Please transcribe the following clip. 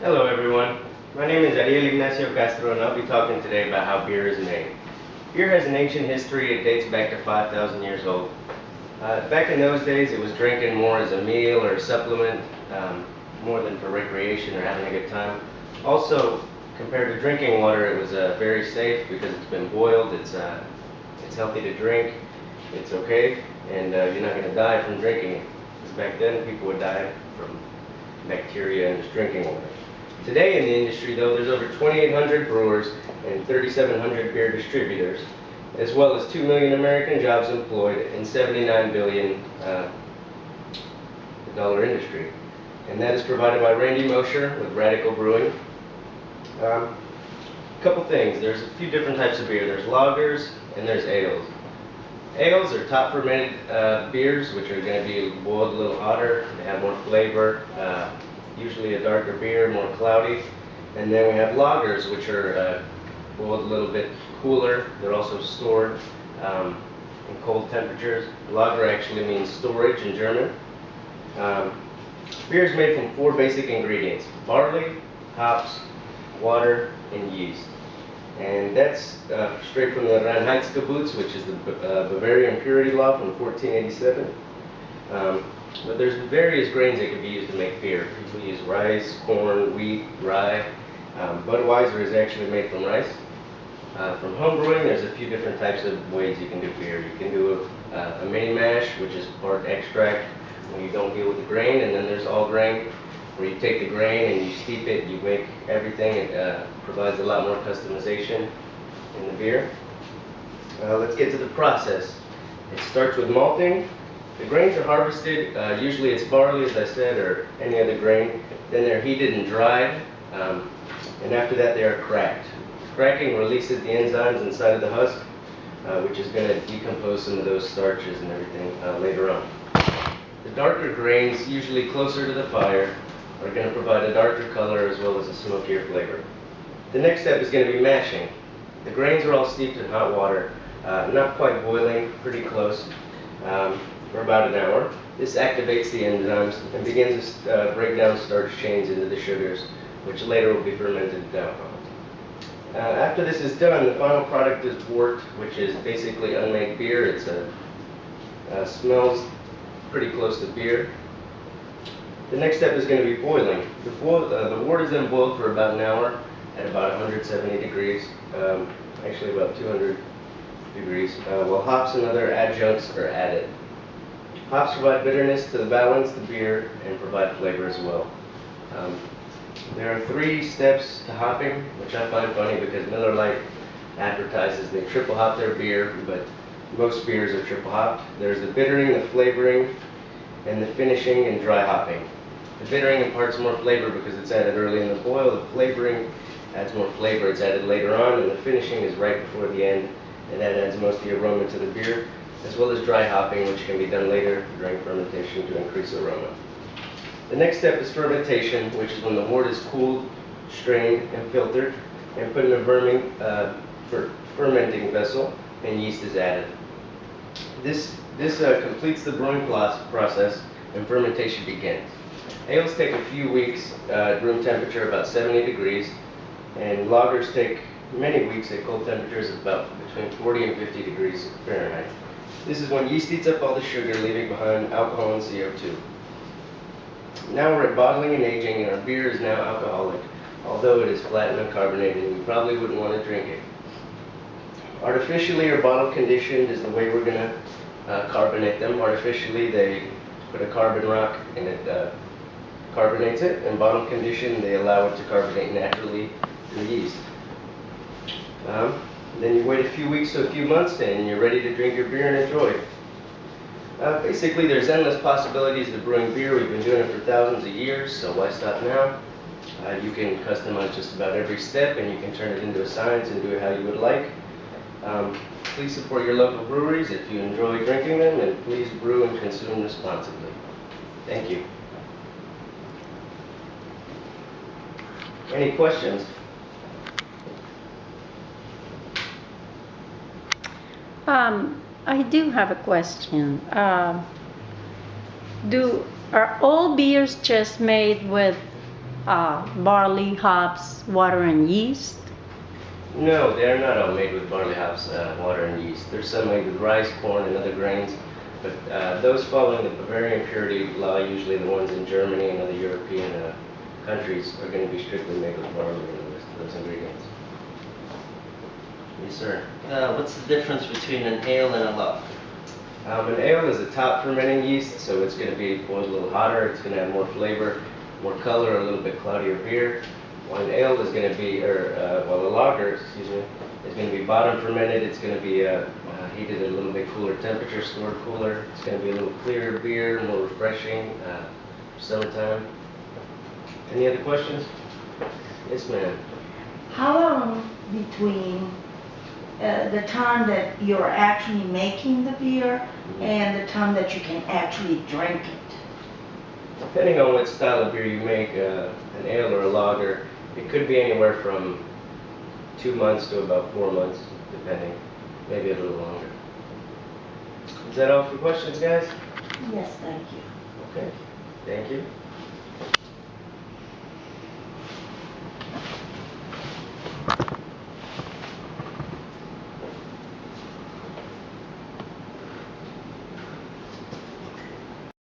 Hello everyone, my name is Ariel Castro and I'll be talking today about how beer is made. Beer has an ancient history. It dates back to 5,000 years old. Back in those days it was drinking more as a meal or a supplement, more than for recreation or having a good time. Also, compared to drinking water, it was very safe because it's been boiled, it's healthy to drink, it's okay, and you're not going to die from drinking it. Because back then people would die from bacteria and just drinking water. Today in the industry, though, there's over 2,800 brewers and 3,700 beer distributors, as well as 2 million American jobs employed and 79 billion dollar industry. And that is provided by Randy Mosher with Radical Brewing. A couple things. There's a few different types of beer. There's lagers and there's ales. Ales are top fermented beers, which are going to be boiled a little hotter. They have more flavor, usually a darker beer, more cloudy. And then we have lagers, which are boiled a little bit cooler. They're also stored in cold temperatures. Lager actually means storage in German. Um, Beer is made from 4 basic ingredients: barley, hops, water, and yeast. And that's straight from the Reinheitsgebot, which is the Bavarian purity law from 1487. But there's various grains that can be used to make beer. People use rice, corn, wheat, rye. Budweiser is actually made from rice. From home brewing, there's a few different types of ways you can do beer. You can do a mini mash, which is part extract, when you don't deal with the grain, and then there's all grain, where you take the grain and you steep it, you make everything. It provides a lot more customization in the beer. Let's get to the process. It starts with malting. The grains are harvested. Usually it's barley, as I said, or any other grain. Then they're heated and dried, and after that they are cracked. Cracking releases the enzymes inside of the husk, which is going to decompose some of those starches and everything later on. The darker grains, usually closer to the fire, are going to provide a darker color as well as a smokier flavor. The next step is going to be mashing. The grains are all steeped in hot water, not quite boiling, pretty close, for about an hour. This activates the enzymes and begins to break down starch chains into the sugars, which later will be fermented to alcohol. After this is done, the final product is wort, which is basically unmade beer. It smells pretty close to beer. The next step is going to be boiling. The wort is then boiled for about an hour at about 170 degrees, actually about 200 degrees, while hops and other adjuncts are added. Hops provide bitterness to balance the beer and provide flavor as well. There are 3 steps to hopping, which I find funny because Miller Lite advertises they triple hop their beer, but most beers are triple hopped. There's the bittering, the flavoring, and the finishing and dry hopping. The bittering imparts more flavor because it's added early in the boil. The flavoring adds more flavor, it's added later on, and the finishing is right before the end, and that adds most of the aroma to the beer, as well as dry hopping, which can be done later during fermentation to increase aroma. The next step is fermentation, which is when the wort is cooled, strained, and filtered, and put in a fermenting vessel, and yeast is added. This completes the brewing process, and fermentation begins. Ales take a few weeks at room temperature, about 70 degrees, and lagers take many weeks at cold temperatures of about between 40 and 50 degrees Fahrenheit. This is when yeast eats up all the sugar, leaving behind alcohol and CO2. Now we're at bottling and aging, and our beer is now alcoholic, although it is flat and uncarbonated, and you probably wouldn't want to drink it. Artificially or bottle conditioned is the way we're going to carbonate them. Artificially, they put a carbon rock and it carbonates it, and bottle conditioned, they allow it to carbonate naturally through yeast. Then you wait a few weeks to a few months, and you're ready to drink your beer and enjoy. Basically, there's endless possibilities of brewing beer. We've been doing it for thousands of years, so why stop now? You can customize just about every step, and you can turn it into a science and do it how you would like. Please support your local breweries if you enjoy drinking them, and please brew and consume responsibly. Thank you. Any questions? I do have a question. Are all beers just made with barley, hops, water, and yeast? No, they are not all made with barley, hops, water, and yeast. There's some made with rice, corn, and other grains, but those following the Bavarian purity law, usually the ones in Germany and other European countries, are going to be strictly made with barley and those ingredients. Yes, sir. What's the difference between an ale and a lager? An ale is a top fermenting yeast, so it's going to be boiled a little hotter. It's going to have more flavor, more color, a little bit cloudier beer. While an ale is going to be, while a lager, excuse me, is going to be bottom fermented. It's going to be heated at a little bit cooler temperature, stored cooler. It's going to be a little clearer beer, more refreshing, summertime. Any other questions? Yes, ma'am. How long between the time that you're actually making the beer and the time that you can actually drink it? Depending on what style of beer you make, an ale or a lager, it could be anywhere from 2 months to about 4 months, depending, maybe a little longer. Is that all for questions, guys? Yes, thank you. Okay, thank you.